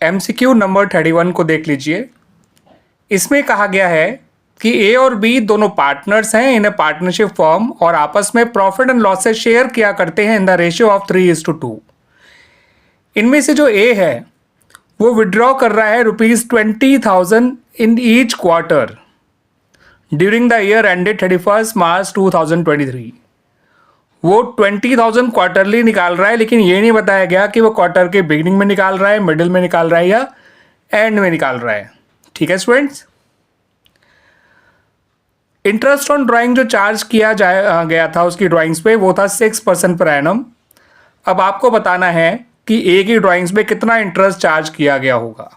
MCQ number 31 को देख लीजिए। इसमें कहा गया है कि ए और बी दोनों पार्टनर्स हैं इन ए पार्टनरशिप फॉर्म और आपस में प्रॉफिट एंड लॉस से शेयर किया करते हैं इन द रेशियो ऑफ 3:2। इनमें से जो ए है वो विड्रॉ कर रहा है ₹20,000 in each quarter during the year ended 31 मार्च 2023। वो 20,000 क्वार्टरली निकाल रहा है, लेकिन ये नहीं बताया गया कि वो क्वार्टर के बिगिनिंग में निकाल रहा है, मिडिल में निकाल रहा है या एंड में निकाल रहा है। ठीक है स्टूडेंट्स, इंटरेस्ट ऑन ड्राइंग जो चार्ज किया गया था उसकी ड्राइंग्स पे वो था 6% पर एनम। अब आपको बताना है कि ए की ड्राइंग्स पे कितना इंटरेस्ट चार्ज किया गया होगा।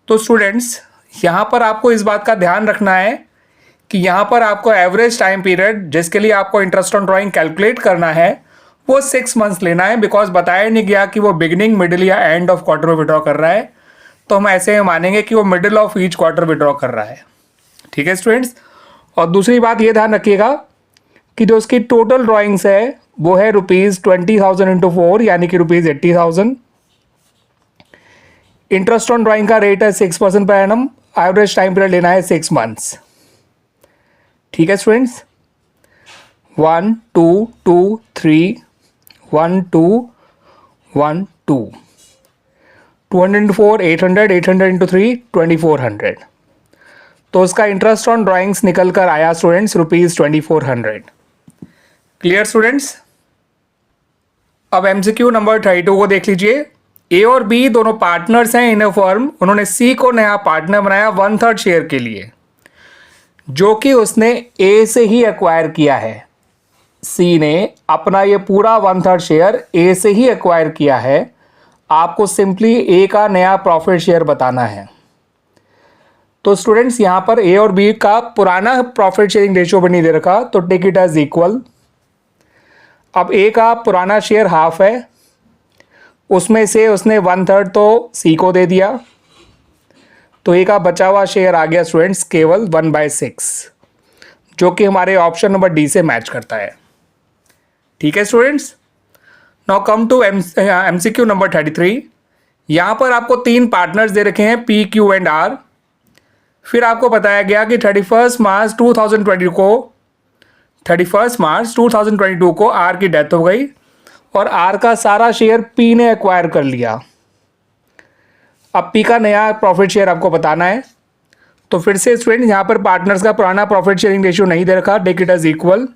तो स्टूडेंट्स यहाँ पर आपको इस बात का ध्यान रखना है कि यहाँ पर आपको एवरेज टाइम पीरियड जिसके लिए आपको इंटरेस्ट ऑन ड्राइंग कैलकुलेट करना है वो 6 मंथ्स लेना है, बिकॉज बताया नहीं गया कि वो बिगिनिंग, मिडिल या एंड ऑफ क्वार्टर में विड्रॉ कर रहा है, तो हम ऐसे में मानेंगे कि वो middle of each quarter withdraw कर रहा है। ठीक है स्टूडेंट्स, और दूसरी बात ये ध्यान रखिएगा कि जो उसकी टोटल ड्राइंग्स है वो है ₹20,000 इंटू 4 यानी कि ₹80,000। इंटरेस्ट ऑन ड्राइंग का रेट है 6% per annum, average time period लेना है 6 मंथ्स। ठीक है स्टूडेंट्स, 1 2 2 3 1 2 1 2 200 इंटू 4 800, 800 इंटू 3 2400। तो उसका इंटरेस्ट ऑन ड्राइंग्स निकल कर आया स्टूडेंट्स ₹2400। क्लियर स्टूडेंट्स, अब MCQ नंबर 32 को देख लीजिए। ए और बी दोनों पार्टनर्स हैं इन अ फर्म। उन्होंने सी को नया पार्टनर बनाया 1/3 शेयर के लिए, जो कि उसने ए से ही एक्वायर किया है। सी ने अपना ये पूरा 1/3 शेयर ए से ही एक्वायर किया है। आपको सिंपली ए का नया प्रॉफिट शेयर बताना है। तो स्टूडेंट्स यहाँ पर ए और बी का पुराना प्रॉफिट शेयरिंग रेशियो भी नहीं दे रखा, तो टेक इट एज इक्वल। अब ए का पुराना शेयर हाफ है, उसमें से उसने 1/3 तो सी को दे दिया, तो ए का बचा हुआ शेयर आ गया स्टूडेंट्स केवल 1/6, जो कि हमारे ऑप्शन नंबर डी से मैच करता है। ठीक है students, now come to MCQ number 33। यहाँ पर आपको 3 पार्टनर्स दे रखे हैं P, Q एंड R। फिर आपको बताया गया कि 31 मार्च 2022 को आर की डेथ हो गई और आर का सारा शेयर पी ने एक्वायर कर लिया। अब पी का नया प्रॉफिट शेयर आपको बताना है। तो फिर से स्टूडेंट यहाँ पर पार्टनर्स का पुराना प्रॉफिट शेयरिंग रेशियो नहीं दे रखा, टेक इट एज इक्वल।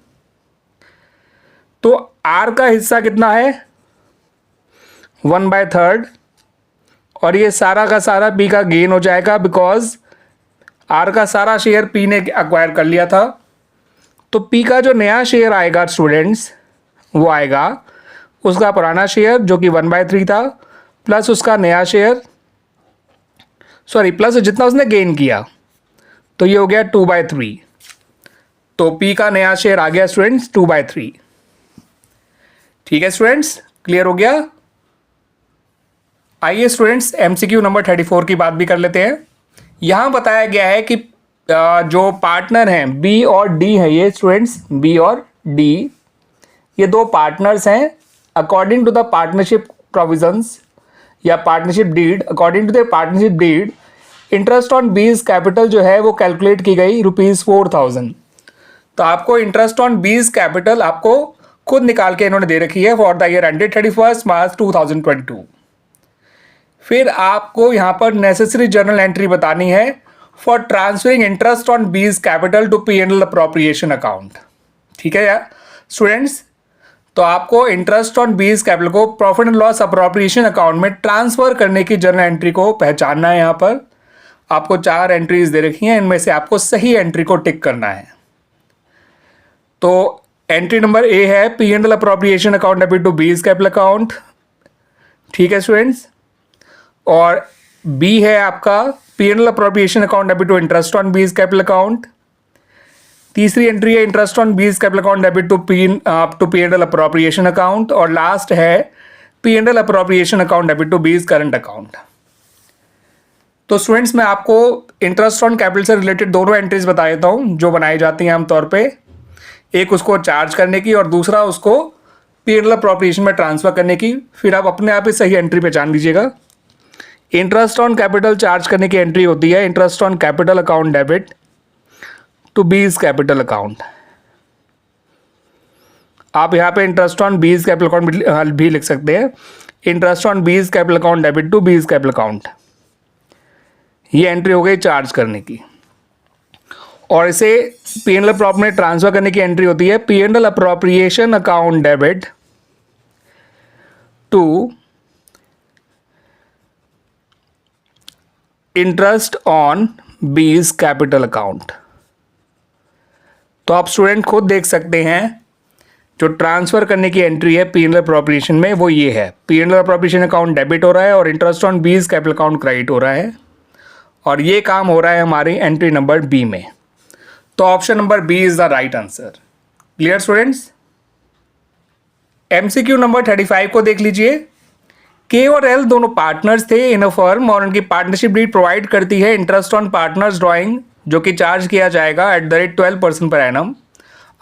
तो आर का हिस्सा कितना है 1/3 और ये सारा का सारा पी का गेन हो जाएगा, बिकॉज आर का सारा शेयर पी ने एक्वायर कर लिया था। तो पी का जो नया शेयर आएगा स्टूडेंट्स वो आएगा उसका पुराना शेयर जो कि 1/3 था, प्लस उसका नया शेयर, प्लस जितना उसने गेन किया, तो ये हो गया 2/3। तो पी का नया शेयर आ गया स्टूडेंट्स 2/3। ठीक है स्टूडेंट्स, क्लियर हो गया। आइए स्टूडेंट्स MCQ नंबर 34 की बात भी कर लेते हैं। यहां बताया गया है कि जो पार्टनर हैं बी और डी है, ये स्टूडेंट्स बी और डी ये 2 पार्टनर्स हैं। According to the partnership provisions या partnership deed, according to the partnership deed interest on B's capital जो है वो कैलकुलेट की गई ₹4,000। तो आपको इंटरेस्ट ऑन बीज कैपिटल आपको खुद निकाल के इन्होंने दे रखी है फॉर द ईयर एंडेड 31 मार्च 2022। फिर आपको यहाँ पर नेसेसरी जर्नल एंट्री बतानी है for transferring interest on B's capital to P&L appropriation account. ठीक है यार स्टूडेंट्स, तो आपको इंटरेस्ट ऑन बीज कैपिटल को profit and loss appropriation account में ट्रांसफर करने की जर्नल एंट्री को पहचानना है। यहाँ पर आपको 4 एंट्रीज दे रखी हैं, इनमें से आपको सही एंट्री को टिक करना है। तो एंट्री नंबर ए है P&L appropriation account debit to B's capital account. ठीक है स्टूडेंट्स, और बी है आपका P&L appropriation account debit to interest on B's capital account. तीसरी एंट्री है interest on B's capital account debit to P&L appropriation account, और last है P&L appropriation account debit to B's current account. तो students मैं आपको interest on capital से related दोनों entries बता देता हूँ जो बनाई जाती हैं आमतौर पे। एक उसको चार्ज करने की और दूसरा उसको P&L अप्रोप्रिएशन में ट्रांसफर करने की। फिर आप अपने आप ही सही एंट्री पहचान लीजिएगा। इंटरेस्ट ऑन कैपिटल चार्ज करने की एंट्री होती है interest on capital account debit to B's capital account. आप यहाँ पे interest on B's capital account भी लिख सकते हैं, interest on B's capital account debit to B's capital account. ये एंट्री हो गई चार्ज करने की। और इसे पी&एल प्रॉप में ट्रांसफर करने की एंट्री होती है P and L appropriation account debit to interest on B's capital account. तो आप स्टूडेंट खुद देख सकते हैं जो ट्रांसफर करने की एंट्री है पी&एल अप्रोप्रिएशन में वो ये है, पी&एल अप्रोप्रिएशन अकाउंट डेबिट हो रहा है और interest on B's capital account credit हो रहा है, और ये काम हो रहा है हमारी एंट्री नंबर बी में। तो option number B is the right answer. Clear students? MCQ number 35 को देख लीजिए। के और एल दोनों पार्टनर्स थे इन अ फर्म और उनकी पार्टनरशिप डीड प्रोवाइड करती है इंटरेस्ट ऑन पार्टनर्स ड्राइंग जो कि चार्ज किया जाएगा at the rate 12% per annum.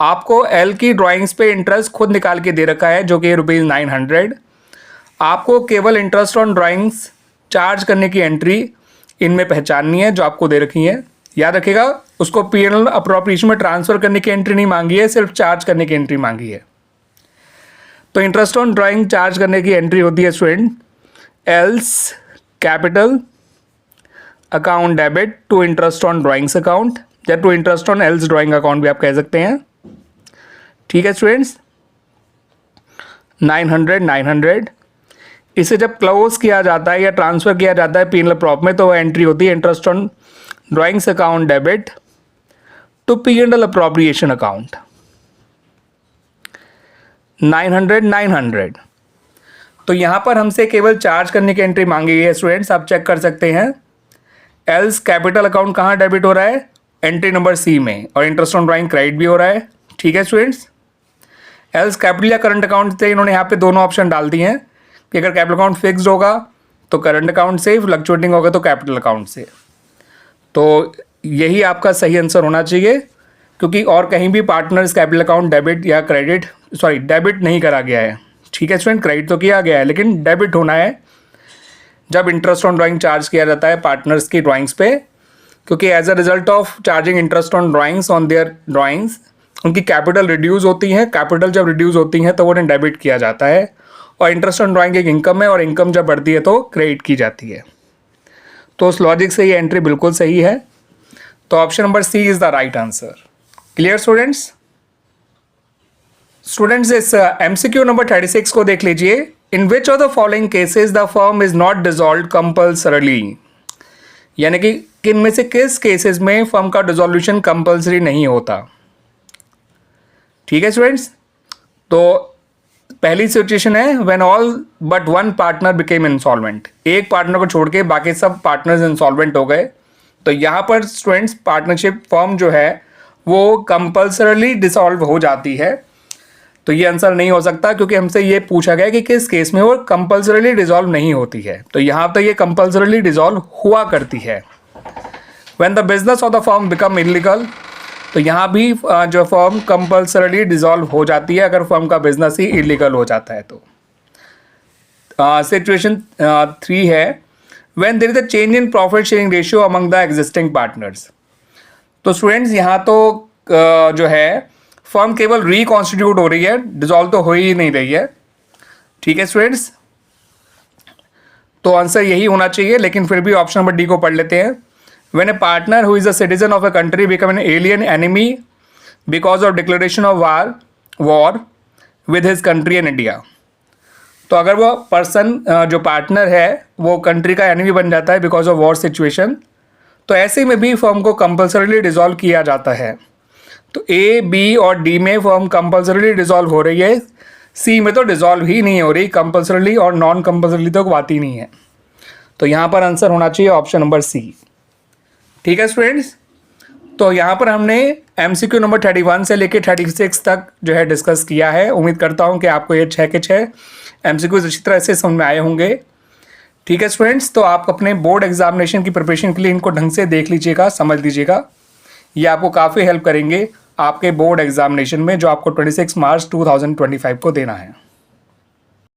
आपको एल की ड्राइंग्स पे इंटरेस्ट खुद निकाल के दे रखा है जो कि ₹900। आपको केवल इंटरेस्ट ऑन ड्राइंग्स चार्ज करने की एंट्री इनमें पहचाननी है जो आपको दे रखी है। याद रखिएगा, उसको पी&एल अप्रोप्रिएशन में ट्रांसफर करने की एंट्री नहीं मांगी है, सिर्फ चार्ज करने की एंट्री मांगी है। तो इंटरेस्ट ऑन ड्राइंग चार्ज करने की एंट्री होती है student L's capital account debit to interest on drawings account या to interest on L's drawing account भी आप कह सकते हैं। ठीक है स्टूडेंट्स, 900 इसे जब क्लोज किया जाता है या ट्रांसफर किया जाता है पी&एल प्रॉप में तो वो एंट्री होती है interest on drawings account debit to P and L appropriation account. 900 तो यहाँ पर हमसे केवल चार्ज करने की एंट्री मांगी गई है स्टूडेंट्स, आप चेक कर सकते हैं। एल्स कैपिटल अकाउंट कहाँ डेबिट हो रहा है? एंट्री नंबर सी में, और इंटरेस्ट ऑन ड्राइंग क्रेडिट भी हो रहा है। ठीक है स्टूडेंट्स, एल्स कैपिटल या करंट अकाउंट से इन्होंने यहाँ पे दोनों ऑप्शन डाल दिए हैं कि अगर कैपिटल अकाउंट फिक्स्ड होगा तो करंट अकाउंट से, फ्लक्चुएटिंग होगा तो कैपिटल अकाउंट से। तो यही आपका सही आंसर होना चाहिए, क्योंकि और कहीं भी पार्टनर्स कैपिटल अकाउंट डेबिट या क्रेडिट डेबिट नहीं करा गया है। ठीक है स्टूडेंट, क्रेडिट तो किया गया है लेकिन डेबिट होना है जब इंटरेस्ट ऑन ड्राइंग चार्ज किया जाता है पार्टनर्स की ड्राइंग्स पे, क्योंकि as a result of charging interest on drawings on their drawings उनकी कैपिटल रिड्यूस होती है। कैपिटल जब रिड्यूस होती है तो वो उन्हें डेबिट किया जाता है, और इंटरेस्ट ऑन ड्राइंग एक इनकम है और इनकम जब बढ़ती है तो क्रेडिट की जाती है। तो उस लॉजिक से ये एंट्री बिल्कुल सही है। तो option number C is the right answer. Clear students? Students इस एमसीक्यू नंबर 36 को देख लीजिए। In which of the following cases the firm is not dissolved compulsorily, यानी कि किन में से किस केसेस में फर्म का डिसॉल्यूशन कंपल्सरी नहीं होता। ठीक है स्टूडेंट्स, तो पहली सिचुएशन है when all but one partner became insolvent, एक पार्टनर को छोड़ के बाकी सब पार्टनर्स इंसॉल्वेंट हो गए। तो यहाँ पर स्टूडेंट्स पार्टनरशिप फर्म जो है वो कंपल्सरली डिसॉल्व हो जाती है। तो ये आंसर नहीं हो सकता, क्योंकि हमसे ये पूछा गया कि किस केस में वो कंपल्सरली डिसॉल्व नहीं होती है। तो यहाँ पर ये कंपल्सरली डिसॉल्व हुआ करती है। When the business of the firm become illegal, तो यहाँ भी जो फर्म कंपल्सरली डिसॉल्व हो जाती है अगर फर्म का बिजनेस ही इलीगल हो जाता है। तो सिचुएशन 3 है when there is a change in profit sharing ratio among the existing partners. तो स्टूडेंट्स यहाँ तो जो है फर्म केवल रिकॉन्स्टिट्यूट हो रही है, डिसॉल्व तो हो ही नहीं रही है। ठीक है स्टूडेंट्स, तो आंसर यही होना चाहिए, लेकिन फिर भी ऑप्शन नंबर डी को पढ़ लेते हैं। When a partner who is a citizen of a country become an alien enemy because of declaration of war with his country and India, तो अगर वो पर्सन जो पार्टनर है वो कंट्री का एनिमी बन जाता है बिकॉज ऑफ वॉर सिचुएशन, तो ऐसे में भी फर्म को कंपल्सरीली डिसॉल्व किया जाता है। तो ए, बी और डी में फर्म कंपल्सरीली डिसॉल्व हो रही है, सी में तो डिसॉल्व ही नहीं हो रही, कंपल्सरीली और नॉन कंपल्सरीली तो बात ही नहीं है। तो यहाँ पर आंसर होना चाहिए ऑप्शन नंबर सी। ठीक है स्टूडेंट्स, तो यहाँ पर हमने एमसीक्यू नंबर 31 से लेकर 36 तक जो है डिस्कस किया है। उम्मीद करता हूँ कि आपको ये 6 के 6 एमसीक्यूज अच्छी तरह से समझ में आए होंगे। ठीक है स्टूडेंट्स, तो आप अपने बोर्ड एग्जामिनेशन की प्रिपरेशन के लिए इनको ढंग से देख लीजिएगा, समझ लीजिएगा। ये आपको काफ़ी हेल्प करेंगे आपके बोर्ड एग्जामिनेशन में जो आपको 26 मार्च 2025 को देना है।